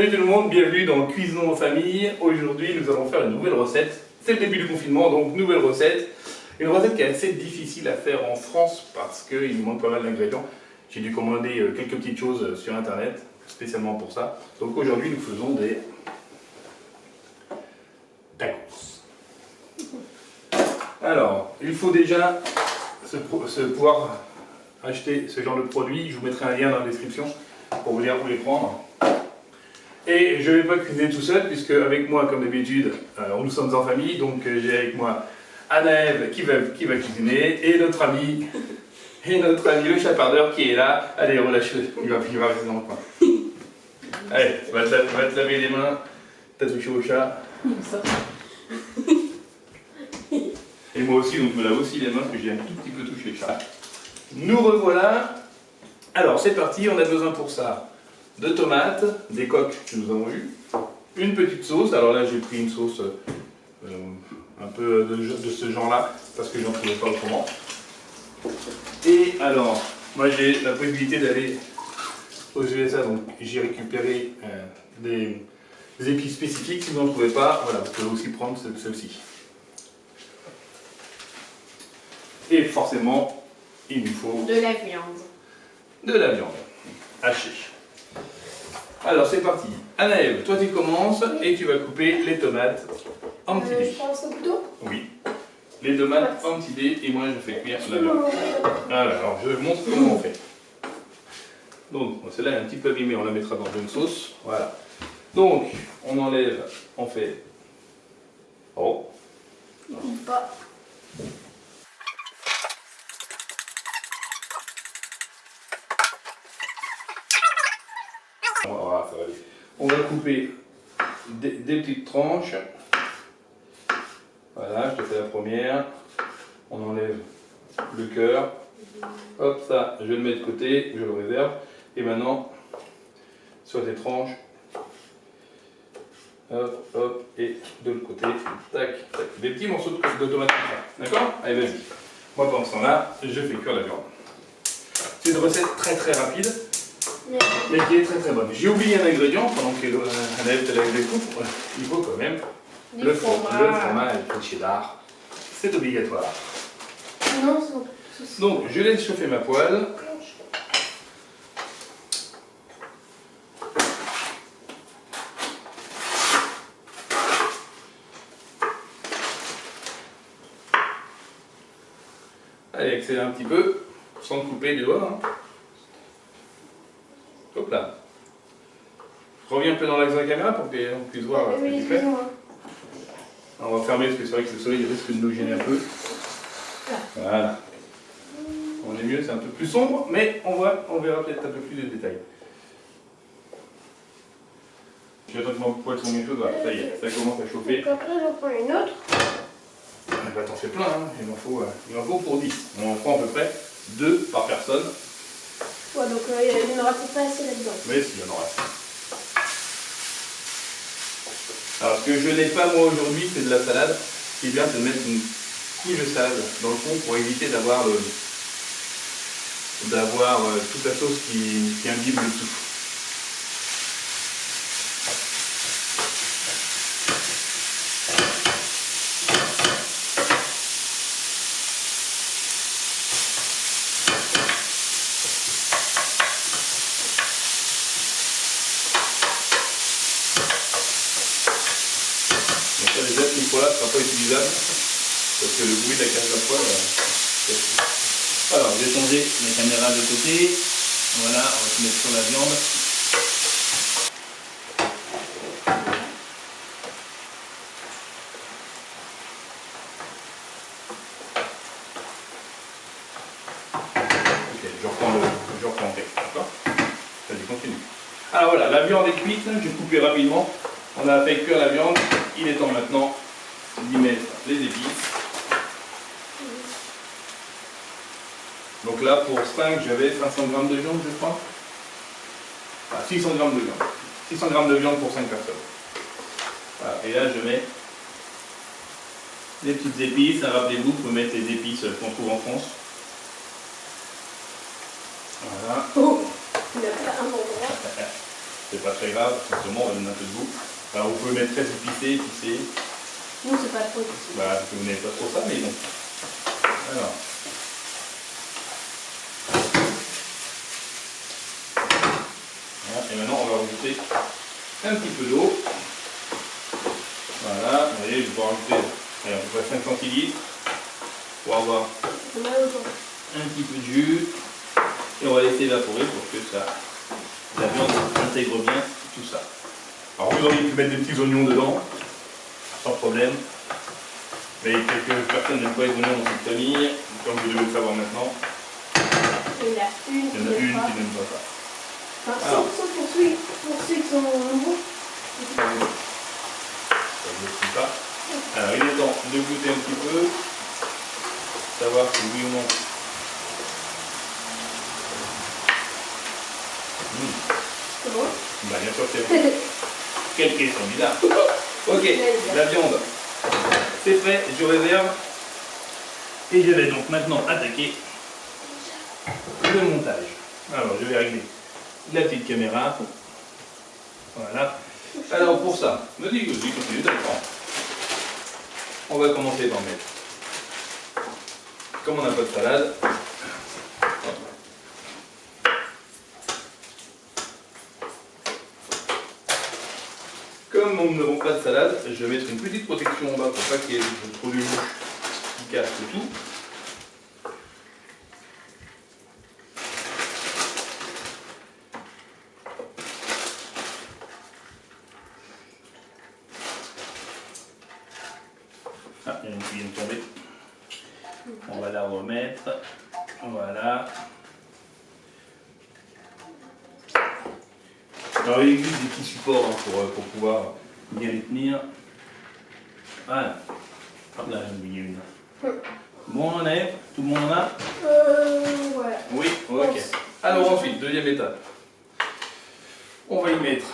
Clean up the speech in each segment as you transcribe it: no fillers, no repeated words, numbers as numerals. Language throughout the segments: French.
Salut tout le monde, bienvenue dans Cuisinons en famille. Aujourd'hui, nous allons faire une nouvelle recette. C'est le début du confinement, donc nouvelle recette. Une recette qui est assez difficile à faire en France parce qu'il nous manque pas mal d'ingrédients. J'ai dû commander quelques petites choses sur internet, spécialement pour ça. Donc aujourd'hui, nous faisons des tacos. Alors, il faut déjà pouvoir acheter ce genre de produit. Je vous mettrai un lien dans la description pour vous dire où les prendre. Et je ne vais pas cuisiner tout seul, puisque avec moi, comme d'habitude, nous sommes en famille, donc j'ai avec moi Anaël qui va cuisiner, et notre ami le chapardeur qui est là. Allez, relâche-le, il va rester dans le coin. Allez, va te laver les mains, t'as touché au chat. Et moi aussi, donc je me lave aussi les mains, parce que j'ai un tout petit peu touché le chat. Nous revoilà. Alors, c'est parti, on a besoin pour ça de tomates, des coques que nous avons eues, une petite sauce. Alors là, j'ai pris une sauce un peu de ce genre-là, parce que j'en trouvais pas autrement. Et alors, moi j'ai la possibilité d'aller aux USA, donc j'ai récupéré des épices spécifiques. Si vous n'en trouvez pas, voilà, vous pouvez aussi prendre celle-ci. Et forcément, il nous faut de la viande. De la viande hachée. Alors c'est parti. Anaël, toi tu commences et tu vas couper les tomates en petits dés. Je pense au couteau. Oui. Les tomates en petits dés et moi je fais cuire la viande. Alors je montre comment on fait. Donc celle-là est un petit peu abîmée, on la mettra dans une sauce. Voilà. Donc on enlève, on fait. Oh. Pas. Voilà, ça va aller. On va couper des petites tranches. Voilà, je te fais la première. On enlève le cœur. Hop, ça, je le mets de côté, je le réserve. Et maintenant, sur des tranches. Hop, hop, et de l'autre côté. Tac, tac. Des petits morceaux de tomates comme ça. D'accord? Allez, vas-y. Moi, pendant ce temps-là, je fais cuire la viande. C'est une recette très très rapide. Mais qui est très très bonne. J'ai oublié un ingrédient pendant que Anaël te lave les coupes. Il faut quand même le fromage, le cheddar. C'est obligatoire. Non, donc je laisse chauffer ma poêle. Allez, accélère un petit peu, sans te couper les doigts. Hein. Hop là. Je reviens un peu dans l'axe de la caméra pour qu'on puisse voir ce que tu fais. On va fermer parce que c'est vrai que le soleil risque de nous gêner un peu. Voilà. On est mieux, c'est un peu plus sombre, mais on verra peut-être un peu plus de détails. Je vais attendre que mon poêle soit mieux chaud. Voilà, ça y est, ça commence à chauffer. Donc après, j'en prends une autre. Bah, t'en fais plein, hein. Il m'en faut pour 10. On en prend à peu près 2 par personne. Ouais, donc il n'y en aura peut-être pas assez là-dedans. Mais si, il y en aura. Alors, ce que je n'ai pas moi aujourd'hui, c'est de la salade. Ce qui est bien, c'est de mettre une couche de salade dans le fond pour éviter d'avoir toute la sauce qui imbibe le tout. Déjà, ce micro-là ne sera pas utilisable parce que le bruit de la cage à poêle. Alors, je vais changer la caméra de côté. Voilà, on va se mettre sur la viande. Ok, je reprends en texte, d'accord? Vas-y, continue. Alors voilà, la viande est cuite, je vais couper rapidement. On a fait cuire la viande. Il est temps maintenant d'y mettre les épices. Donc là, pour 5, j'avais 500 g de viande, je crois. Ah, 600 g de viande. 600 g de viande pour 5 personnes. Voilà. Et là, je mets les petites épices. Rappelez-vous, vous pouvez mettre les épices qu'on trouve en France. Voilà. Oh, il a pas un endroit. C'est pas très grave, simplement on va donner un peu de goût. Alors vous pouvez mettre très épicé. Nous, c'est pas trop épicé. Voilà, parce que vous n'avez pas trop ça, mais bon. Alors. Voilà, et maintenant on va rajouter un petit peu d'eau. Voilà, vous voyez, je vais rajouter allez, à peu près 5 centilitres pour avoir un petit peu de jus. Et on va laisser évaporer pour que la viande intègre bien tout ça. Alors vous auriez pu mettre des petits oignons dedans, sans problème. Mais quelques personnes n'aiment pas les oignons dans cette famille, comme vous devez le savoir maintenant. Il y en a une qui n'aime pas ça. Enfin, sauf pour ceux qui sont nouveaux. Ça ne le pas. Alors il est temps de goûter un petit peu, savoir si oui ou non. C'est bon? Bah bien sûr c'est bon. Quelle question bizarre. Ok, la viande, c'est prêt, je réserve. Et je vais donc maintenant attaquer le montage. Alors je vais régler la petite caméra. Voilà. Alors pour ça, continue d'accord. On va commencer par mettre. Comme on n'a pas de salade. Comme nous n'avons pas de salade, je vais mettre une petite protection en bas pour pas qu'il y ait trop de mouches qui casse le tout. Ah, il y a une qui vient de tomber. On va la remettre. Voilà. Alors il existe des petits supports hein, pour pouvoir bien les tenir. Voilà. Hop là, j'en ai oublié une. Bon, on est, tout le monde en a? Ouais. Oui, ok. Alors ensuite, deuxième étape. On va y mettre.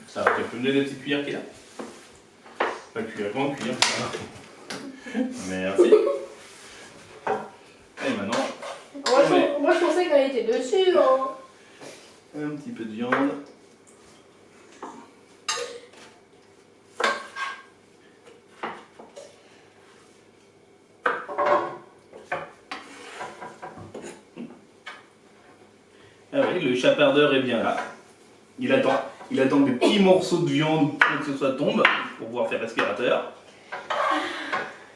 Ça, tu peux me donner la petite cuillère qui est là? La cuillère, grande cuillère. Merci. Et maintenant. Moi, je pensais qu'elle était dessus. Hein. Un petit peu de viande. Ah oui, le chapardeur est bien là. Il attend que des petits morceaux de viande, que ce soit tombent, pour pouvoir faire l'aspirateur.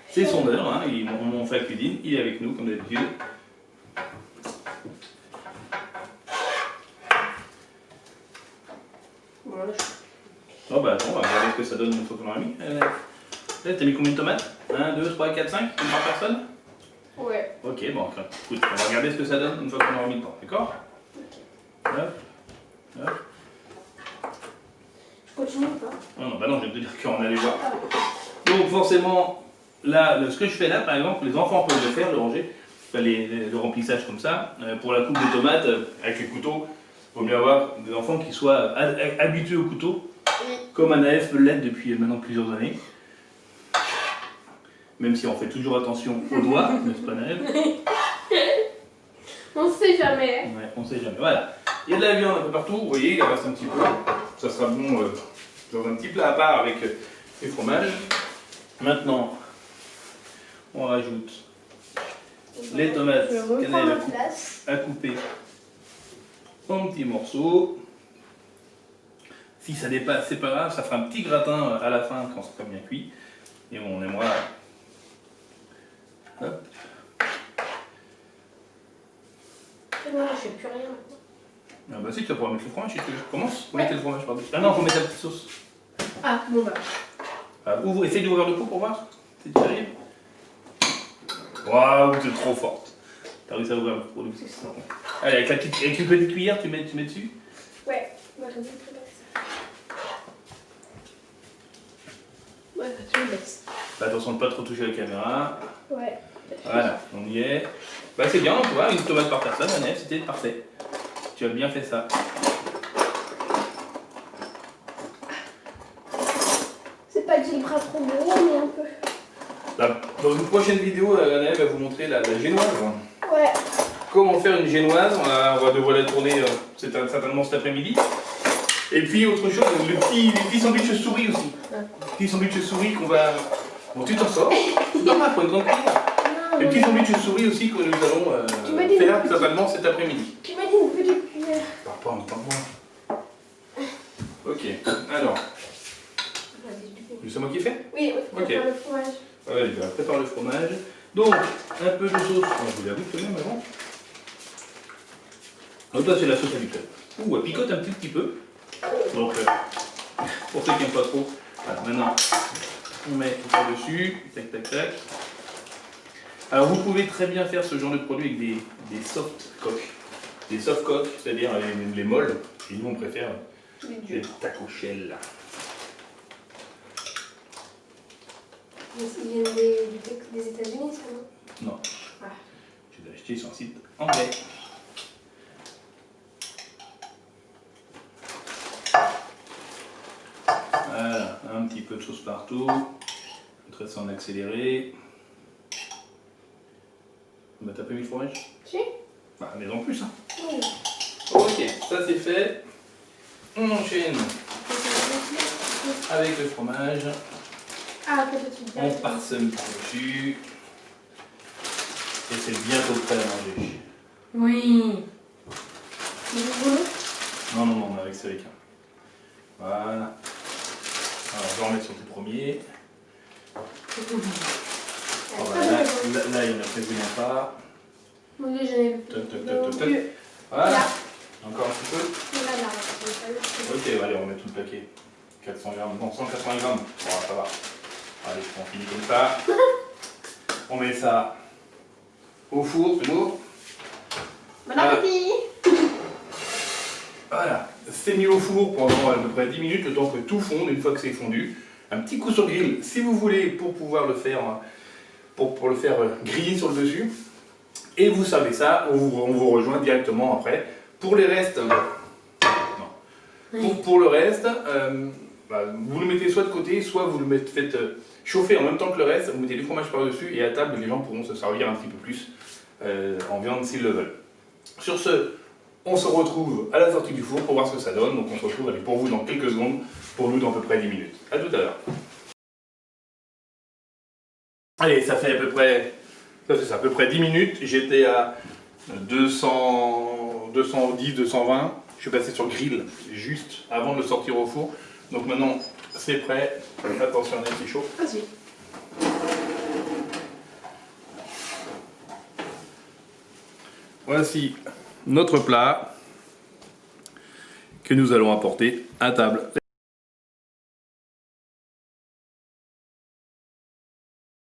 C'est son heure, hein. On fait la cuisine, il est avec nous comme d'habitude. Oh bah attends, on va regarder ce que ça donne une fois qu'on aura mis. Là, t'as mis combien de tomates? 1, 2, 3, 4, 5? Une par personne? Ouais. Ok, bon, écoute, on va regarder ce que ça donne une fois qu'on aura mis le temps, d'accord? Hop, hop. Je continue ou pas? Non, bah non, je vais te dire qu'on allait voir. Donc forcément, là, ce que je fais là, par exemple, les enfants peuvent le faire, le ranger, le remplissage comme ça. Pour la coupe de tomates, avec les couteaux, il vaut mieux avoir des enfants qui soient habitués au couteau, comme Anaëf peut l'être depuis maintenant plusieurs années. Même si on fait toujours attention aux doigts, n'est-ce pas Anaëf? On sait jamais. Ouais, on sait jamais. Voilà. Il y a de la viande un peu partout, vous voyez, il en reste un petit peu. Ça sera bon dans un petit plat à part avec les fromages. Maintenant, on rajoute les tomates cannelle à couper en petits morceaux. Si ça dépasse, c'est pas grave, ça fera un petit gratin à la fin quand ça sera bien cuit. Et on aimera. Hop. Non, je fais plus rien. Ah bah si, tu vas pouvoir mettre le fromage si tu veux. Commence. Faut mettre le fromage par-dessus. Ah non, faut mettre la petite sauce. Ah, bon bah. Ah, essaye d'ouvrir le pot pour voir si tu arrives. Waouh, t'es trop forte. T'as réussi à ouvrir le pot. Allez, avec une petite cuillère, tu mets dessus. Ouais, moi j'aime bien plus ça. Ouais, tu me laisses. Fais attention de ne pas trop toucher la caméra. Ouais. Voilà, on y est. Bah c'est bien, tu vois, une tomate par personne, Anaëf, c'était parfait. Tu as bien fait ça. C'est pas que j'ai le bras trop gros, mais un peu. Là, dans une prochaine vidéo, Anaëf va vous montrer la génoise. Ouais. comment faire une génoise. On va devoir la tourner certainement cet après-midi. Et puis autre chose, les petits sandwichs souris aussi. Les petits sandwichs souris qu'on va... Bon, tu t'en sors. C'est pas grave pour une grande cuillère. Les petits sandwichs souris aussi que nous allons faire certainement cet après-midi. Tu m'as dit une petite cuillère. Parle pas en même temps que moi. Ok, alors, c'est moi qui fais? Oui, Ok. faire le fromage. Ouais, je vais préparer le fromage. Donc, un peu de sauce. Je vous l'avoue quand même avant. Donc là, c'est la sauce habituelle. Ouh, elle picote un petit peu. Donc, pour ceux qui n'aiment pas trop, voilà, maintenant, on met tout par-dessus. Tac, tac, tac. Alors, vous pouvez très bien faire ce genre de produit avec des soft coques. Des soft coques, c'est-à-dire les molles. Et nous, on préfère les taco shell. Mais ils viennent des États-Unis, ça, non? Non. Ah. Je l'ai acheté sur un site anglais. Voilà, un petit peu de sauce partout. Je traite ça en accéléré. Bah, t'as pas mis le fromage? Si. Bah, mais en plus, hein. Oui. Ok, ça c'est fait. On enchaîne avec le fromage. Ah, peut-être On parsème par-dessus. Et c'est bientôt prêt à manger. Oui. Vous voulez? Non, non, non, avec Cérica. Voilà. Alors, je vais en mettre sur tout premier. Oh, bah, là, il ne prévient pas. Moi, j'en ai Toc, toc, toc, toc, toc. Voilà. Là. Encore un petit peu. Là. Ok, allez, on met tout le paquet. 400 grammes, non, 180 grammes. Bon, ça va. Allez, on finit comme ça. On met ça au four, c'est beau. Bon appétit. Voilà, c'est mis au four pendant à peu près 10 minutes, le temps que tout fonde. Une fois que c'est fondu, un petit coup sur le grill, si vous voulez, pour pouvoir le faire, pour le faire griller sur le dessus. Et vous savez ça, on vous rejoint directement après. Pour les restes, pour le reste, vous le mettez soit de côté, soit vous le faites chauffer en même temps que le reste. Vous mettez du fromage par-dessus et à table, les gens pourront se servir un petit peu plus en viande s'ils le veulent. Sur ce, on se retrouve à la sortie du four pour voir ce que ça donne. Donc on se retrouve pour vous dans quelques secondes, pour nous dans à peu près 10 minutes. A tout à l'heure. Allez, ça fait à peu près 10 minutes. J'étais à 210, 220. Je suis passé sur le grill juste avant de le sortir au four. Donc maintenant, c'est prêt. Attention, c'est chaud. Vas-y. Voici notre plat que nous allons apporter à table.